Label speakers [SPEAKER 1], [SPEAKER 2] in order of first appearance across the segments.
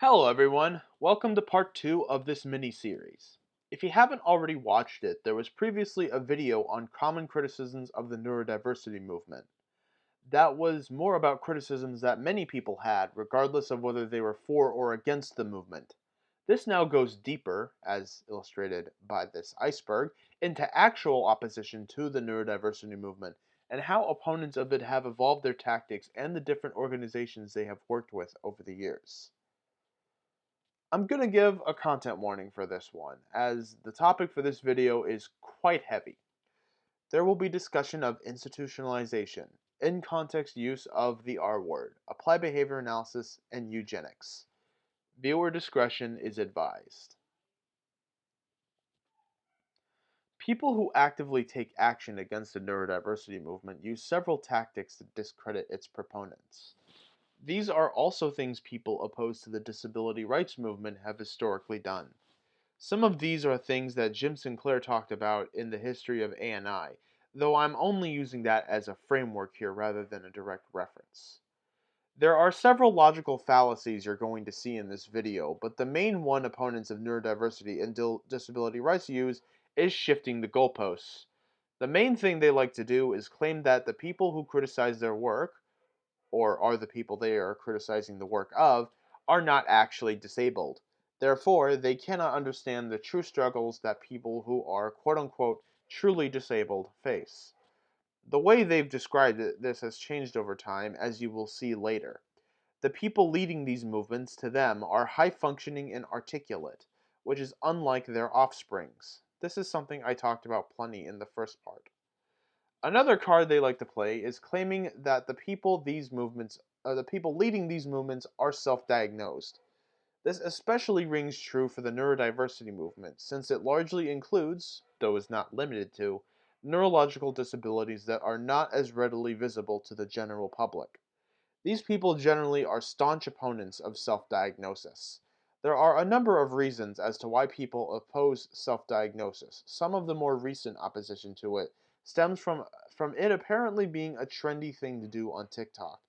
[SPEAKER 1] Hello everyone, welcome to part 2 of this mini-series. If you haven't already watched it, there was previously a video on common criticisms of the neurodiversity movement. That was more about criticisms that many people had, regardless of whether they were for or against the movement. This now goes deeper, as illustrated by this iceberg, into actual opposition to the neurodiversity movement, and how opponents of it have evolved their tactics and the different organizations they have worked with over the years. I'm going to give a content warning for this one, as the topic for this video is quite heavy. There will be discussion of institutionalization, in-context use of the R word, applied behavior analysis, and eugenics. Viewer discretion is advised. People who actively take action against the neurodiversity movement use several tactics to discredit its proponents. These are also things people opposed to the disability rights movement have historically done. Some of these are things that Jim Sinclair talked about in the history of ANI, though I'm only using that as a framework here rather than a direct reference. There are several logical fallacies you're going to see in this video, but the main one opponents of neurodiversity and disability rights use is shifting the goalposts. The main thing they like to do is claim that the people who criticize their work, or are the people they are criticizing the work of, are not actually disabled. Therefore, they cannot understand the true struggles that people who are quote unquote truly disabled face. The way they've described this has changed over time, as you will see later. The people leading these movements to them are high functioning and articulate, which is unlike their offsprings. This is something I talked about plenty in the first part. Another card they like to play is claiming that the people leading these movements are self-diagnosed. This especially rings true for the neurodiversity movement, since it largely includes, though is not limited to, neurological disabilities that are not as readily visible to the general public. These people generally are staunch opponents of self-diagnosis. There are a number of reasons as to why people oppose self-diagnosis. Some of the more recent opposition to it stems from it apparently being a trendy thing to do on TikTok.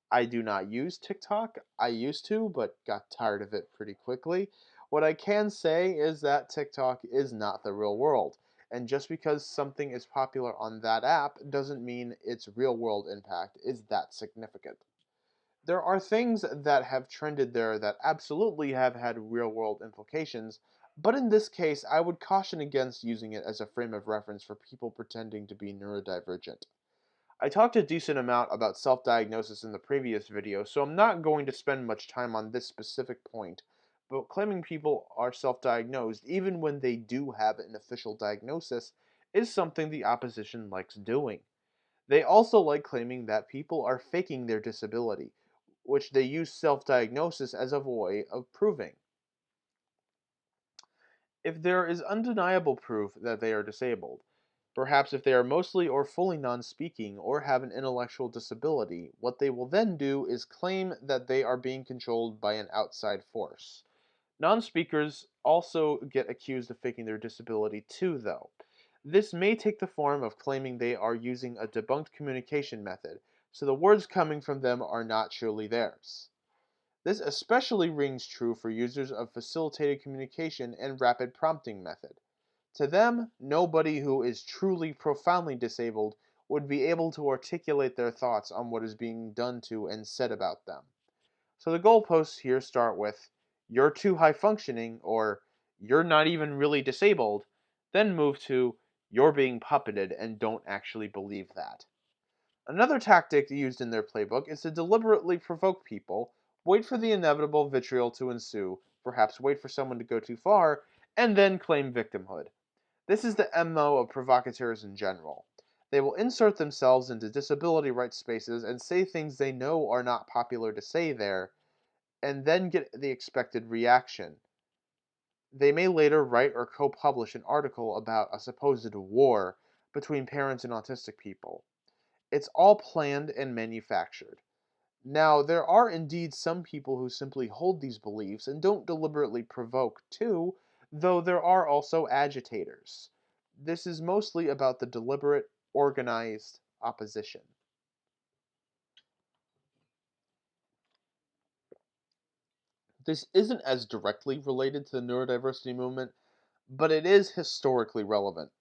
[SPEAKER 1] I do not use TikTok. I used to, but got tired of it pretty quickly. What I can say is that TikTok is not the real world. And just because something is popular on that app doesn't mean its real world impact is that significant. There are things that have trended there that absolutely have had real world implications, but in this case, I would caution against using it as a frame of reference for people pretending to be neurodivergent. I talked a decent amount about self-diagnosis in the previous video, so I'm not going to spend much time on this specific point, but claiming people are self-diagnosed even when they do have an official diagnosis is something the opposition likes doing. They also like claiming that people are faking their disability, which they use self-diagnosis as a way of proving. If there is undeniable proof that they are disabled, perhaps if they are mostly or fully non-speaking or have an intellectual disability, what they will then do is claim that they are being controlled by an outside force. Non-speakers also get accused of faking their disability too, though. This may take the form of claiming they are using a debunked communication method, so the words coming from them are not truly theirs. This especially rings true for users of facilitated communication and rapid prompting method. To them, nobody who is truly profoundly disabled would be able to articulate their thoughts on what is being done to and said about them. So the goalposts here start with, "You're too high functioning," or "You're not even really disabled," then move to, "You're being puppeted and don't actually believe that." Another tactic used in their playbook is to deliberately provoke people, wait for the inevitable vitriol to ensue, perhaps wait for someone to go too far, and then claim victimhood. This is the MO of provocateurs in general. They will insert themselves into disability rights spaces and say things they know are not popular to say there, and then get the expected reaction. They may later write or co-publish an article about a supposed war between parents and autistic people. It's all planned and manufactured. Now, there are indeed some people who simply hold these beliefs and don't deliberately provoke too, though there are also agitators. This is mostly about the deliberate, organized opposition. This isn't as directly related to the neurodiversity movement, but it is historically relevant.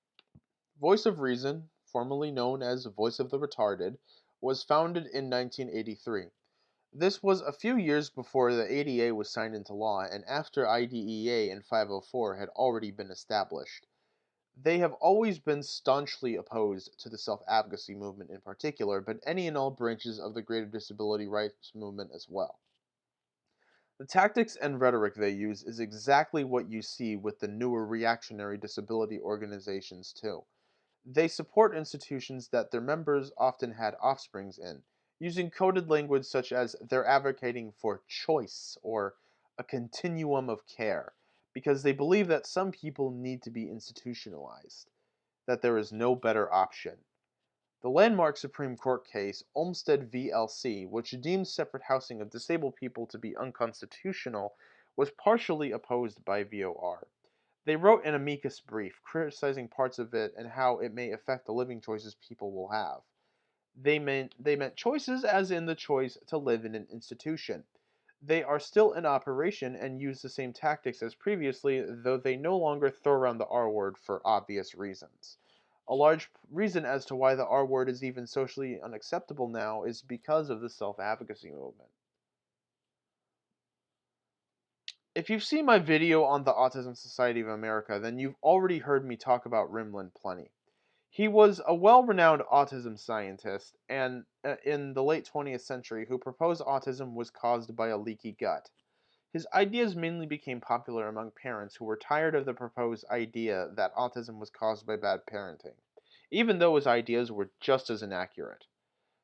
[SPEAKER 1] Voice of Reason, formerly known as Voice of the Retarded, was founded in 1983. This was a few years before the ADA was signed into law and after IDEA and 504 had already been established. They have always been staunchly opposed to the self advocacy movement in particular, but any and all branches of the greater disability rights movement as well. The tactics and rhetoric they use is exactly what you see with the newer reactionary disability organizations, too. They support institutions that their members often had offsprings in, using coded language such as they're advocating for choice or a continuum of care, because they believe that some people need to be institutionalized, that there is no better option. The landmark Supreme Court case, Olmsted v. LC, which deemed separate housing of disabled people to be unconstitutional, was partially opposed by VOR. They wrote an amicus brief criticizing parts of it and how it may affect the living choices people will have. They meant choices as in the choice to live in an institution. They are still in operation and use the same tactics as previously, though they no longer throw around the R word for obvious reasons. A large reason as to why the R word is even socially unacceptable now is because of the self advocacy movement. If you've seen my video on the Autism Society of America, then you've already heard me talk about Rimland plenty. He was a well renowned autism scientist and in the late 20th century who proposed autism was caused by a leaky gut. His ideas mainly became popular among parents who were tired of the proposed idea that autism was caused by bad parenting, even though his ideas were just as inaccurate.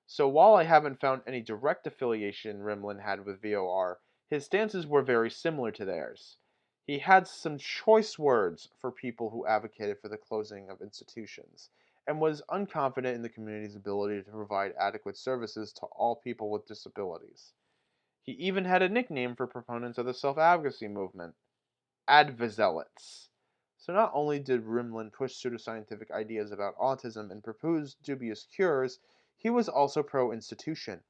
[SPEAKER 1] So while I haven't found any direct affiliation Rimland had with VOR, his stances were very similar to theirs. He had some choice words for people who advocated for the closing of institutions, and was unconfident in the community's ability to provide adequate services to all people with disabilities. He even had a nickname for proponents of the self-advocacy movement, advozealots. So not only did Rimland push pseudoscientific ideas about autism and propose dubious cures, he was also pro-institution.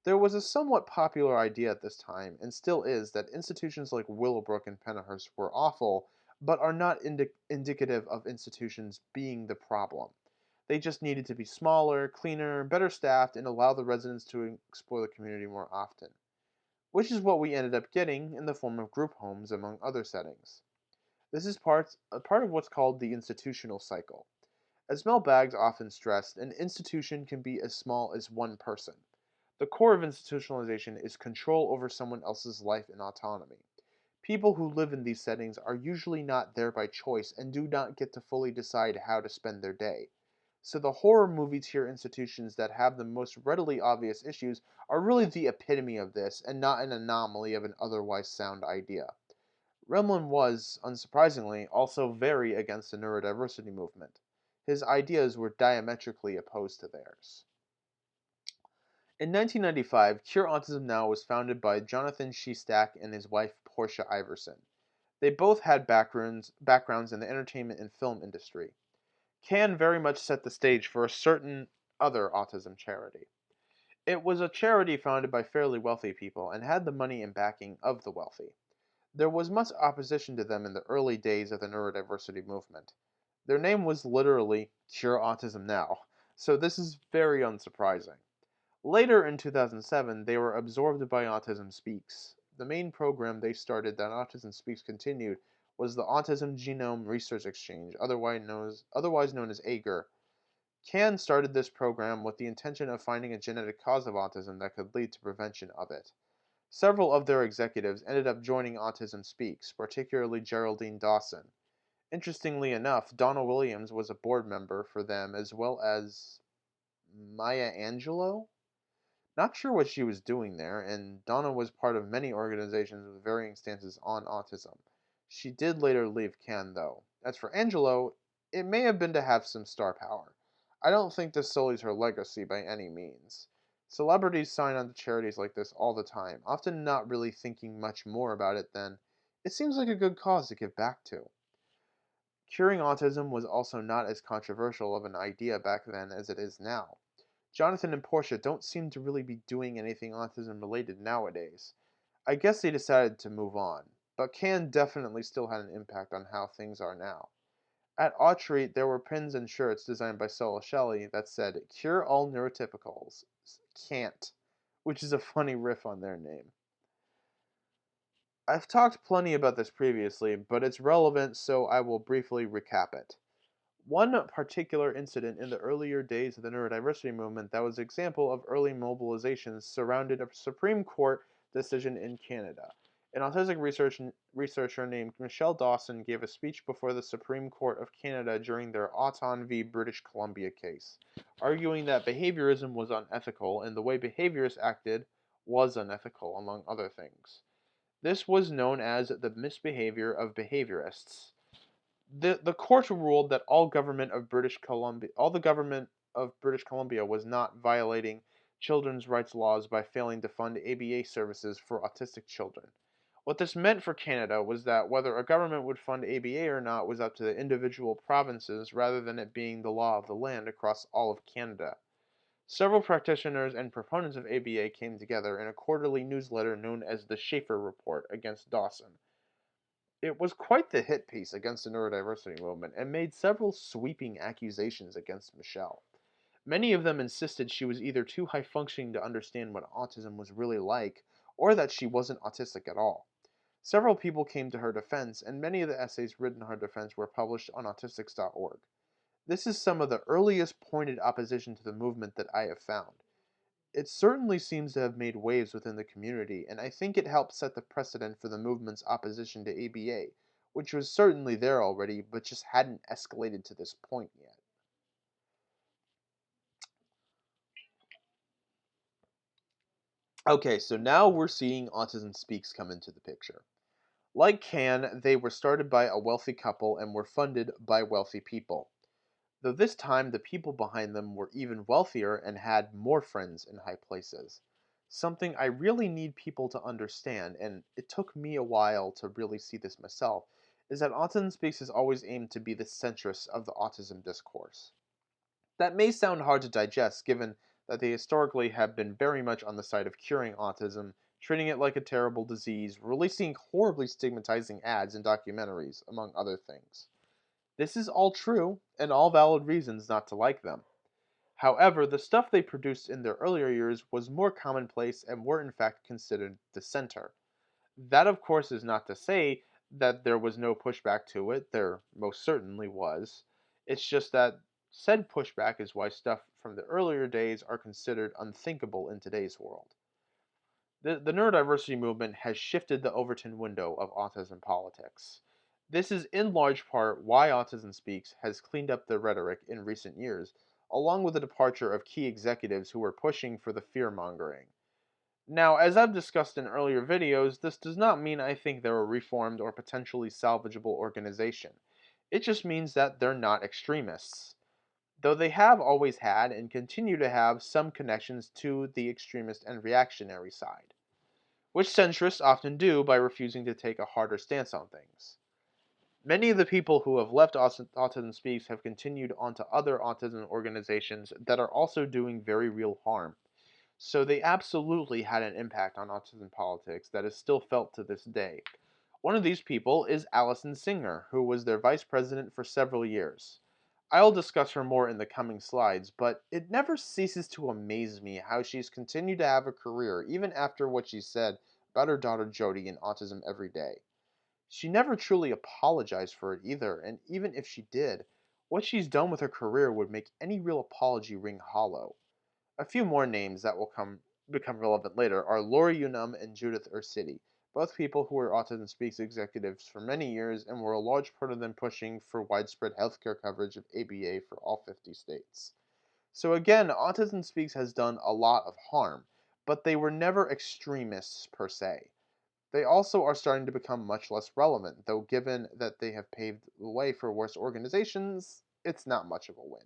[SPEAKER 1] There was a somewhat popular idea at this time, and still is, that institutions like Willowbrook and Penhurst were awful, but are not indicative of institutions being the problem. They just needed to be smaller, cleaner, better staffed, and allow the residents to explore the community more often, which is what we ended up getting in the form of group homes among other settings. This is a part of what's called the institutional cycle. As Mel Baggs often stressed, an institution can be as small as one person. The core of institutionalization is control over someone else's life and autonomy. People who live in these settings are usually not there by choice and do not get to fully decide how to spend their day. So the horror movie tier institutions that have the most readily obvious issues are really the epitome of this and not an anomaly of an otherwise sound idea. Remlin was, unsurprisingly, also very against the neurodiversity movement. His ideas were diametrically opposed to theirs. In 1995, Cure Autism Now was founded by Jonathan Shestak and his wife Portia Iverson. They both had backgrounds in the entertainment and film industry. Can very much set the stage for a certain other autism charity. It was a charity founded by fairly wealthy people and had the money and backing of the wealthy. There was much opposition to them in the early days of the neurodiversity movement. Their name was literally Cure Autism Now, so this is very unsurprising. Later in 2007, they were absorbed by Autism Speaks. The main program they started that Autism Speaks continued was the Autism Genome Research Exchange, otherwise known as AGER. CAN started this program with the intention of finding a genetic cause of autism that could lead to prevention of it. Several of their executives ended up joining Autism Speaks, particularly Geraldine Dawson. Interestingly enough, Donna Williams was a board member for them as well as Maya Angelou. Not sure what she was doing there, and Donna was part of many organizations with varying stances on autism. She did later leave CAN, though. As for Angelo, it may have been to have some star power. I don't think this sullies her legacy by any means. Celebrities sign on to charities like this all the time, often not really thinking much more about it than, it seems like a good cause to give back to. Curing autism was also not as controversial of an idea back then as it is now. Jonathan and Portia don't seem to really be doing anything autism related nowadays. I guess they decided to move on, but Can definitely still had an impact on how things are now. At Autry, there were pins and shirts designed by Sola Shelley that said, "Cure all neurotypicals. Can't," which is a funny riff on their name. I've talked plenty about this previously, but it's relevant, so I will briefly recap it. One particular incident in the earlier days of the neurodiversity movement that was an example of early mobilizations surrounded a Supreme Court decision in Canada. An autistic researcher named Michelle Dawson gave a speech before the Supreme Court of Canada during their Auton v. British Columbia case, arguing that behaviorism was unethical and the way behaviorists acted was unethical, among other things. This was known as the misbehavior of behaviorists. The court ruled that all the government of British Columbia was not violating children's rights laws by failing to fund ABA services for autistic children. What this meant for Canada was that whether a government would fund ABA or not was up to the individual provinces rather than it being the law of the land across all of Canada. Several practitioners and proponents of ABA came together in a quarterly newsletter known as the Schaefer Report against Dawson. It was quite the hit piece against the neurodiversity movement and made several sweeping accusations against Michelle. Many of them insisted she was either too high functioning to understand what autism was really like, or that she wasn't autistic at all. Several people came to her defense, and many of the essays written in her defense were published on autistics.org. This is some of the earliest pointed opposition to the movement that I have found. It certainly seems to have made waves within the community, and I think it helped set the precedent for the movement's opposition to ABA, which was certainly there already, but just hadn't escalated to this point yet. Okay, so now we're seeing Autism Speaks come into the picture. Like Can, they were started by a wealthy couple and were funded by wealthy people. Though this time the people behind them were even wealthier and had more friends in high places. Something I really need people to understand, and it took me a while to really see this myself, is that Autism Speaks has always aimed to be the centrist of the autism discourse. That may sound hard to digest given that they historically have been very much on the side of curing autism, treating it like a terrible disease, releasing horribly stigmatizing ads and documentaries, among other things. This is all true, and all valid reasons not to like them. However, the stuff they produced in their earlier years was more commonplace and were in fact considered the center. That, of course, is not to say that there was no pushback to it, there most certainly was. It's just that said pushback is why stuff from the earlier days are considered unthinkable in today's world. The neurodiversity movement has shifted the Overton window of autism politics. This is in large part why Autism Speaks has cleaned up their rhetoric in recent years, along with the departure of key executives who were pushing for the fear mongering. Now, as I've discussed in earlier videos, this does not mean I think they're a reformed or potentially salvageable organization. It just means that they're not extremists, though they have always had and continue to have some connections to the extremist and reactionary side, which centrists often do by refusing to take a harder stance on things. Many of the people who have left Autism Speaks have continued onto other autism organizations that are also doing very real harm. So they absolutely had an impact on autism politics that is still felt to this day. One of these people is Allison Singer, who was their vice president for several years. I'll discuss her more in the coming slides, but it never ceases to amaze me how she's continued to have a career even after what she said about her daughter Jody and autism every day. She never truly apologized for it either, and even if she did, what she's done with her career would make any real apology ring hollow. A few more names that will become relevant later are Lori Unum and Judith Ursity, both people who were Autism Speaks executives for many years and were a large part of them pushing for widespread healthcare coverage of ABA for all 50 states. So again, Autism Speaks has done a lot of harm, but they were never extremists per se. They also are starting to become much less relevant, though given that they have paved the way for worse organizations, it's not much of a win.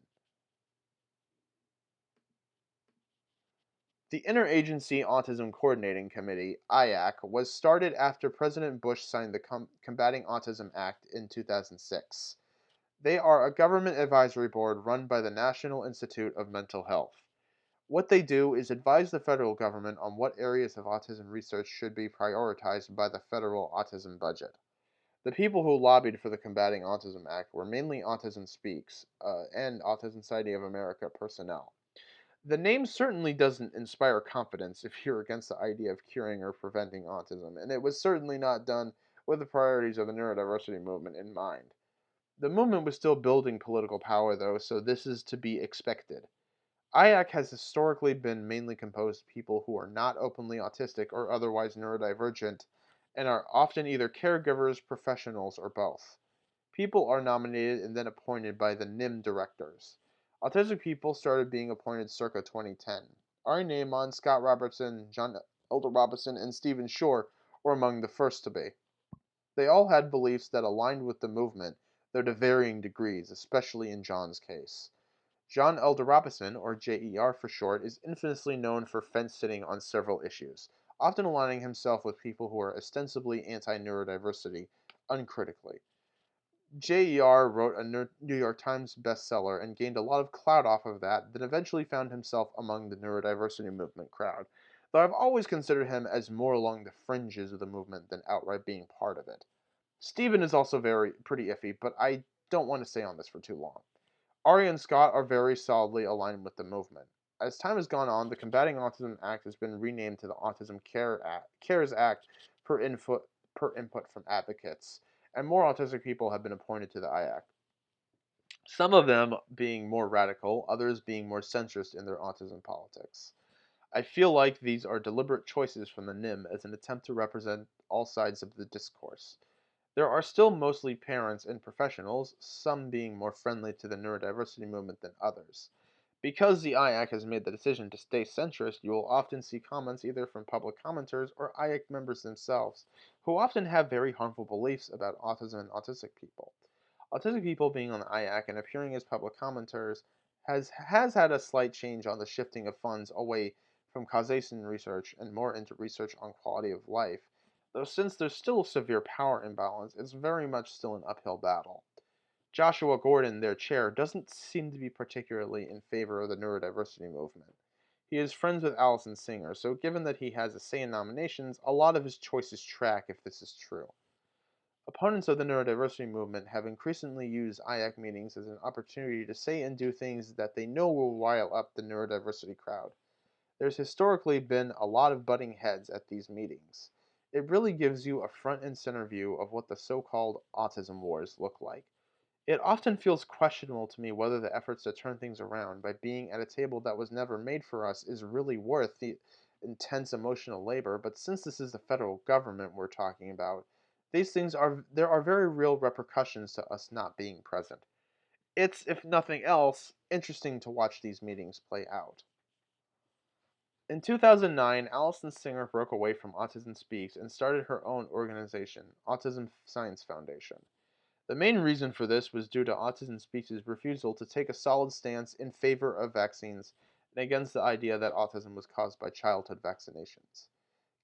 [SPEAKER 1] The Interagency Autism Coordinating Committee, IAC, was started after President Bush signed the Combating Autism Act in 2006. They are a government advisory board run by the National Institute of Mental Health. What they do is advise the federal government on what areas of autism research should be prioritized by the federal autism budget. The people who lobbied for the Combating Autism Act were mainly Autism Speaks and Autism Society of America personnel. The name certainly doesn't inspire confidence if you're against the idea of curing or preventing autism, and it was certainly not done with the priorities of the neurodiversity movement in mind. The movement was still building political power, though, so this is to be expected. IAC has historically been mainly composed of people who are not openly autistic or otherwise neurodivergent, and are often either caregivers, professionals, or both. People are nominated and then appointed by the NIM directors. Autistic people started being appointed circa 2010. Ari Naiman, Scott Robertson, John Elder Robinson, and Stephen Shore were among the first to be. They all had beliefs that aligned with the movement, though to varying degrees, especially in John's case. John Elder Robinson, or JER for short, is infamously known for fence-sitting on several issues, often aligning himself with people who are ostensibly anti-neurodiversity uncritically. JER wrote a New York Times bestseller and gained a lot of clout off of that, then eventually found himself among the neurodiversity movement crowd, though I've always considered him as more along the fringes of the movement than outright being part of it. Stephen is also pretty iffy, but I don't want to stay on this for too long. Ari and Scott are very solidly aligned with the movement. As time has gone on, the Combating Autism Act has been renamed to the CARES Act per input from advocates, and more autistic people have been appointed to the IAC. Some of them being more radical, others being more centrist in their autism politics. I feel like these are deliberate choices from the NIM as an attempt to represent all sides of the discourse. There are still mostly parents and professionals, some being more friendly to the neurodiversity movement than others. Because the IAC has made the decision to stay centrist, you will often see comments either from public commenters or IAC members themselves, who often have very harmful beliefs about autism and autistic people. Autistic people being on the IAC and appearing as public commenters has had a slight change on the shifting of funds away from causation research and more into research on quality of life, though since there's still a severe power imbalance, it's very much still an uphill battle. Joshua Gordon, their chair, doesn't seem to be particularly in favor of the neurodiversity movement. He is friends with Allison Singer, so given that he has a say in nominations, a lot of his choices track if this is true. Opponents of the neurodiversity movement have increasingly used IAC meetings as an opportunity to say and do things that they know will rile up the neurodiversity crowd. There's historically been a lot of butting heads at these meetings. It really gives you a front and center view of what the so-called autism wars look like. It often feels questionable to me whether the efforts to turn things around by being at a table that was never made for us is really worth the intense emotional labor, but since this is the federal government we're talking about, there are very real repercussions to us not being present. It's, if nothing else, interesting to watch these meetings play out. In 2009, Allison Singer broke away from Autism Speaks and started her own organization, Autism Science Foundation. The main reason for this was due to Autism Speaks' refusal to take a solid stance in favor of vaccines and against the idea that autism was caused by childhood vaccinations.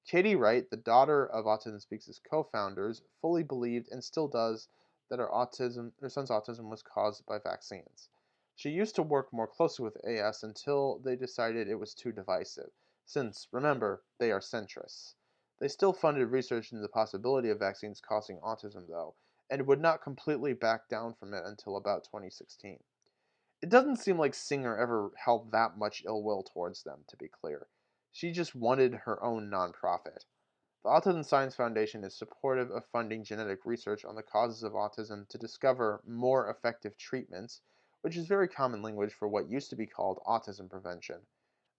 [SPEAKER 1] Katie Wright, the daughter of Autism Speaks' co-founders, fully believed and still does that her son's autism was caused by vaccines. She used to work more closely with AS until they decided it was too divisive, since, remember, they are centrists. They still funded research into the possibility of vaccines causing autism, though, and would not completely back down from it until about 2016. It doesn't seem like Singer ever held that much ill will towards them, to be clear. She just wanted her own nonprofit. The Autism Science Foundation is supportive of funding genetic research on the causes of autism to discover more effective treatments, which is very common language for what used to be called autism prevention.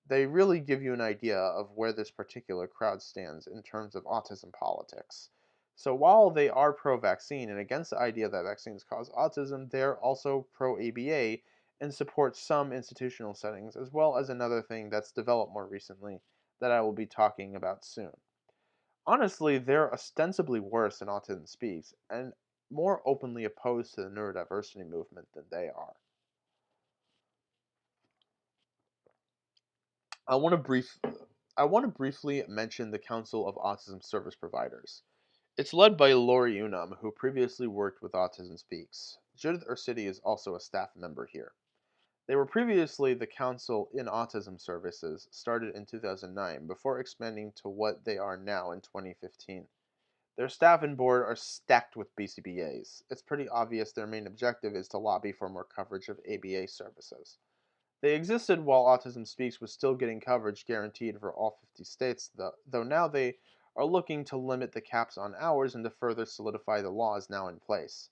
[SPEAKER 1] They really give you an idea of where this particular crowd stands in terms of autism politics. So while they are pro-vaccine and against the idea that vaccines cause autism, they're also pro-ABA and support some institutional settings, as well as another thing that's developed more recently that I will be talking about soon. Honestly, they're ostensibly worse than Autism Speaks, and more openly opposed to the neurodiversity movement than they are. I want to brief I want to briefly mention the Council of Autism Service Providers. It's led by Lori Unum, who previously worked with Autism Speaks. Judith Ursity is also a staff member here. They were previously the Council in Autism Services, started in 2009, before expanding to what they are now in 2015. Their staff and board are stacked with BCBAs. It's pretty obvious their main objective is to lobby for more coverage of ABA services. They existed while Autism Speaks was still getting coverage guaranteed for all 50 states, though now they are looking to limit the caps on hours and to further solidify the laws now in place.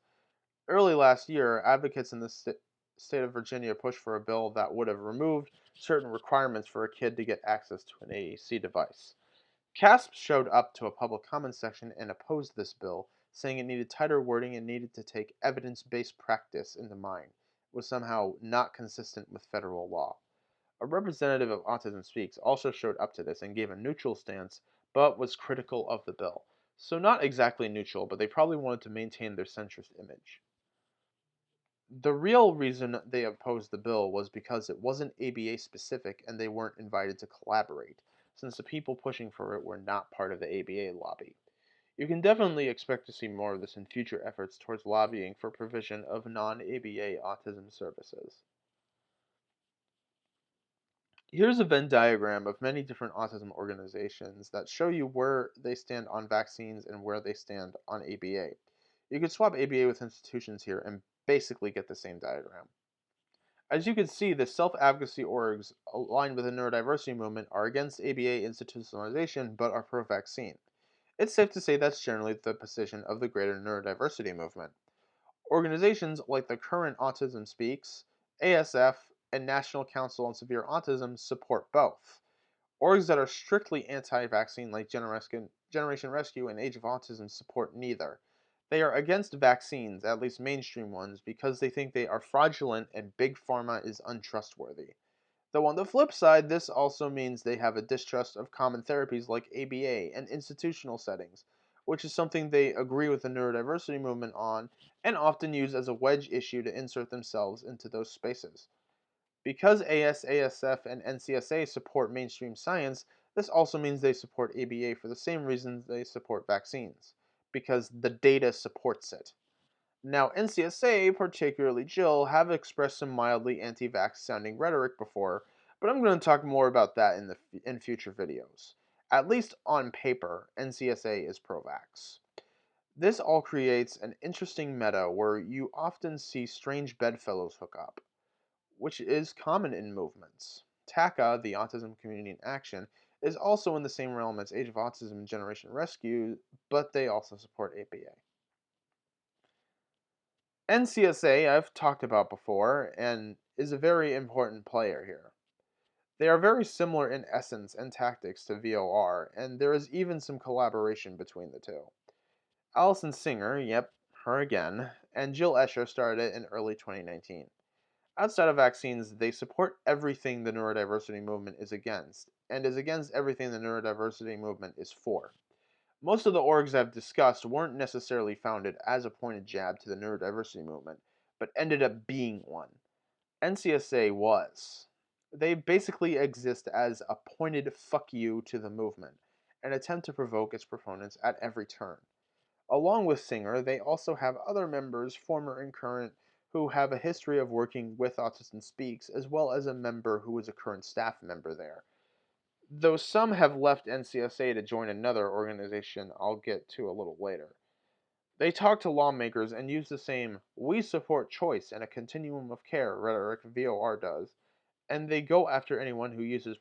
[SPEAKER 1] Early last year, advocates in the state of Virginia pushed for a bill that would have removed certain requirements for a kid to get access to an AAC device. CASP showed up to a public comment section and opposed this bill, saying it needed tighter wording and needed to take evidence based practice into mind. It was somehow not consistent with federal law. A representative of Autism Speaks also showed up to this and gave a neutral stance, but was critical of the bill. So, not exactly neutral, but they probably wanted to maintain their centrist image. The real reason they opposed the bill was because it wasn't ABA specific and they weren't invited to collaborate, since the people pushing for it were not part of the ABA lobby. You can definitely expect to see more of this in future efforts towards lobbying for provision of non ABA autism services. Here's a Venn diagram of many different autism organizations that show you where they stand on vaccines and where they stand on ABA. You could swap ABA with institutions here and basically get the same diagram. As you can see, the self-advocacy orgs aligned with the neurodiversity movement are against ABA institutionalization but are pro-vaccine. It's safe to say that's generally the position of the greater neurodiversity movement. Organizations like the current Autism Speaks, ASF, and National Council on Severe Autism support both. Orgs that are strictly anti-vaccine like Generation Rescue and Age of Autism support neither. They are against vaccines, at least mainstream ones, because they think they are fraudulent and big pharma is untrustworthy. Though on the flip side, this also means they have a distrust of common therapies like ABA and institutional settings, which is something they agree with the neurodiversity movement on and often use as a wedge issue to insert themselves into those spaces. Because ASASF and NCSA support mainstream science, this also means they support ABA for the same reasons they support vaccines, because the data supports it. Now, NCSA, particularly Jill, have expressed some mildly anti-vax sounding rhetoric before, but I'm going to talk more about that in future videos. At least on paper, NCSA is pro-vax. This all creates an interesting meta where you often see strange bedfellows hook up, which is common in movements. TACA, the Autism Community in Action, is also in the same realm as Age of Autism and Generation Rescue, but they also support APA. NCSA, I've talked about before, and is a very important player here. They are very similar in essence and tactics to VOR, and there is even some collaboration between the two. Allison Singer, yep, her again, and Jill Escher started it in early 2019. Outside of vaccines, they support everything the neurodiversity movement is against, and is against everything the neurodiversity movement is for. Most of the orgs I've discussed weren't necessarily founded as a pointed jab to the neurodiversity movement, but ended up being one. NCSA was. They basically exist as a pointed fuck you to the movement, an attempt to provoke its proponents at every turn. Along with Singer, they also have other members, former and current, who have a history of working with Autism Speaks, as well as a member who is a current staff member there. Though some have left NCSA to join another organization I'll get to a little later. They talk to lawmakers and use the same "we support choice and a continuum of care" rhetoric VOR does, and they go after anyone who uses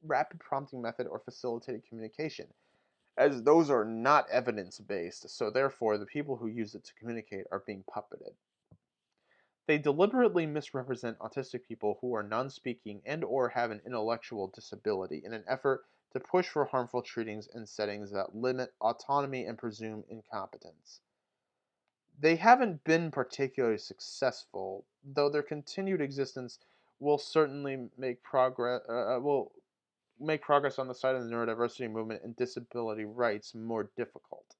[SPEAKER 1] rapid prompting method or facilitated communication, as those are not evidence-based, so therefore the people who use it to communicate are being puppeted. They deliberately misrepresent autistic people who are non-speaking and or have an intellectual disability in an effort to push for harmful treatings in settings that limit autonomy and presume incompetence. They haven't been particularly successful, though their continued existence will certainly make progress on the side of the neurodiversity movement and disability rights more difficult.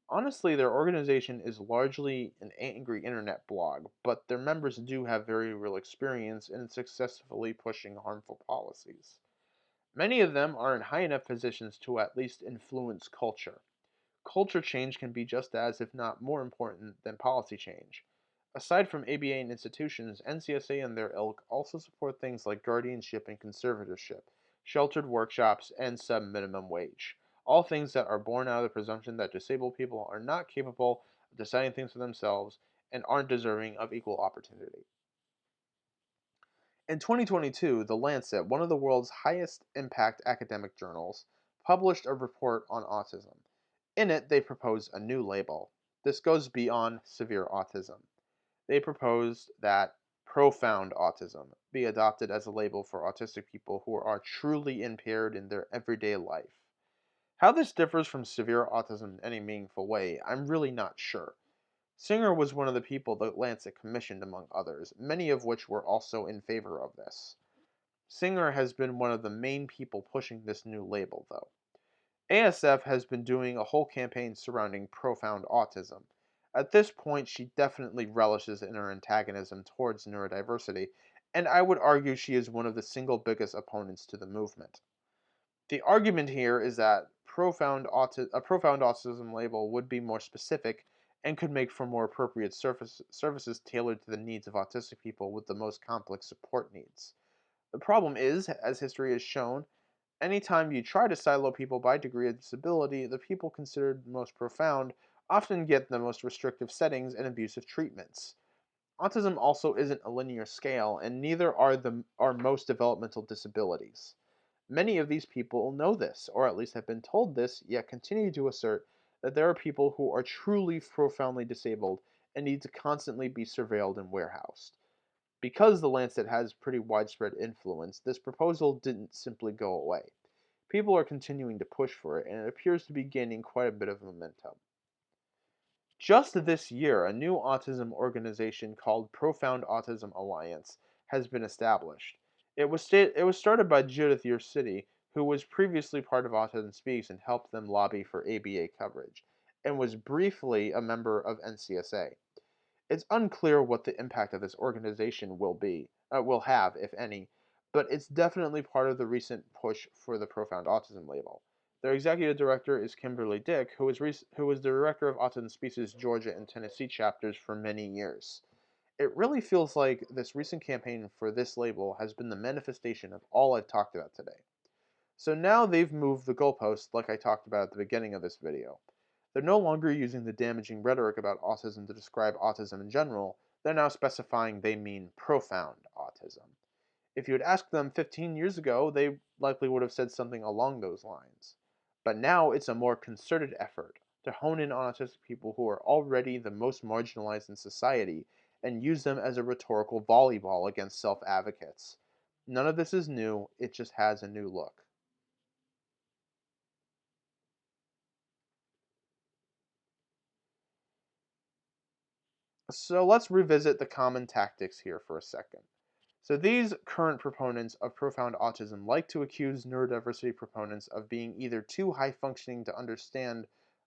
[SPEAKER 1] Honestly, their organization is largely an angry internet blog, but their members do have very real experience in successfully pushing harmful policies. Many of them are in high enough positions to at least influence culture. Culture change can be just as, if not more important than policy change. Aside from ABA and institutions, NCSA and their ilk also support things like guardianship and conservatorship, sheltered workshops, and sub-minimum wage. All things that are born out of the presumption that disabled people are not capable of deciding things for themselves and aren't deserving of equal opportunity. In 2022, The Lancet, one of the world's highest impact academic journals, published a report on autism. In it, they proposed a new label. This goes beyond severe autism. They proposed that profound autism be adopted as a label for autistic people who are truly impaired in their everyday life. How this differs from severe autism in any meaningful way, I'm really not sure. Singer was one of the people that Lancet commissioned, among others, many of which were also in favor of this. Singer has been one of the main people pushing this new label, though. ASF has been doing a whole campaign surrounding profound autism. At this point, she definitely relishes in her antagonism towards neurodiversity, and I would argue she is one of the single biggest opponents to the movement. The argument here is that a profound autism label would be more specific and could make for more appropriate services tailored to the needs of autistic people with the most complex support needs. The problem is, as history has shown, anytime you try to silo people by degree of disability, the people considered most profound often get the most restrictive settings and abusive treatments. Autism also isn't a linear scale, and neither are most developmental disabilities. Many of these people know this, or at least have been told this, yet continue to assert that there are people who are truly profoundly disabled and need to constantly be surveilled and warehoused. Because the Lancet has pretty widespread influence, this proposal didn't simply go away. People are continuing to push for it, and it appears to be gaining quite a bit of momentum. Just this year, a new autism organization called Profound Autism Alliance has been established. It was started by Judith City, who was previously part of Autism Speaks and helped them lobby for ABA coverage, and was briefly a member of NCSA. It's unclear what the impact of this organization will have, if any, but it's definitely part of the recent push for the Profound Autism label. Their executive director is Kimberly Dick, who was the director of Autism Species Georgia and Tennessee chapters for many years. It really feels like this recent campaign for this label has been the manifestation of all I've talked about today. So now they've moved the goalpost like I talked about at the beginning of this video. They're no longer using the damaging rhetoric about autism to describe autism in general, they're now specifying they mean profound autism. If you had asked them 15 years ago, they likely would have said something along those lines. But now it's a more concerted effort to hone in on autistic people who are already the most marginalized in society and use them as a rhetorical volleyball against self advocates. None of this is new, it just has a new look. So let's revisit the common tactics here for a second. So these current proponents of profound autism like to accuse neurodiversity proponents of being either too high functioning to understand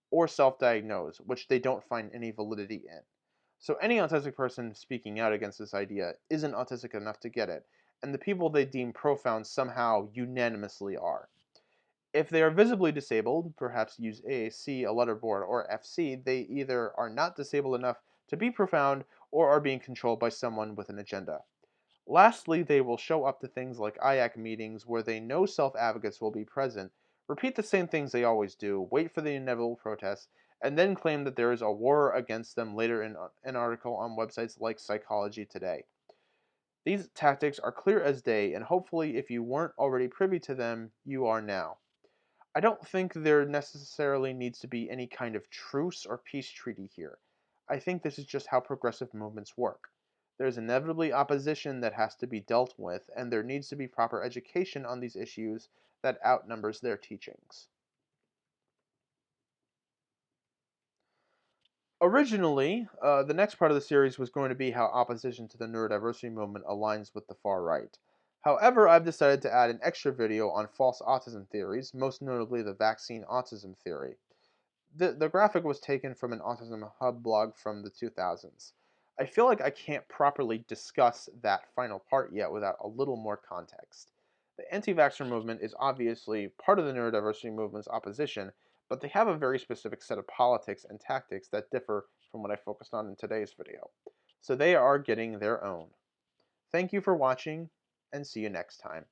[SPEAKER 1] or self-diagnose, which they don't find any validity in. So any autistic person speaking out against this idea isn't autistic enough to get it, and the people they deem profound somehow unanimously are. If they are visibly disabled, perhaps use AAC, a letterboard, or FC, they either are not disabled enough to be profound or are being controlled by someone with an agenda. Lastly, they will show up to things like IAC meetings where they know self-advocates will be present, repeat the same things they always do, wait for the inevitable protests, and then claim that there is a war against them later in an article on websites like Psychology Today. These tactics are clear as day, and hopefully if you weren't already privy to them, you are now. I don't think there necessarily needs to be any kind of truce or peace treaty here. I think this is just how progressive movements work. There's inevitably opposition that has to be dealt with, and there needs to be proper education on these issues that outnumbers their teachings. Originally, the next part of the series was going to be how opposition to the neurodiversity movement aligns with the far right. However, I've decided to add an extra video on false autism theories, most notably the vaccine autism theory. The graphic was taken from an Autism Hub blog from the 2000s. I feel like I can't properly discuss that final part yet without a little more context. The anti-vaxxer movement is obviously part of the neurodiversity movement's opposition, but they have a very specific set of politics and tactics that differ from what I focused on in today's video. so they are getting their own. Thank you for watching, and see you next time.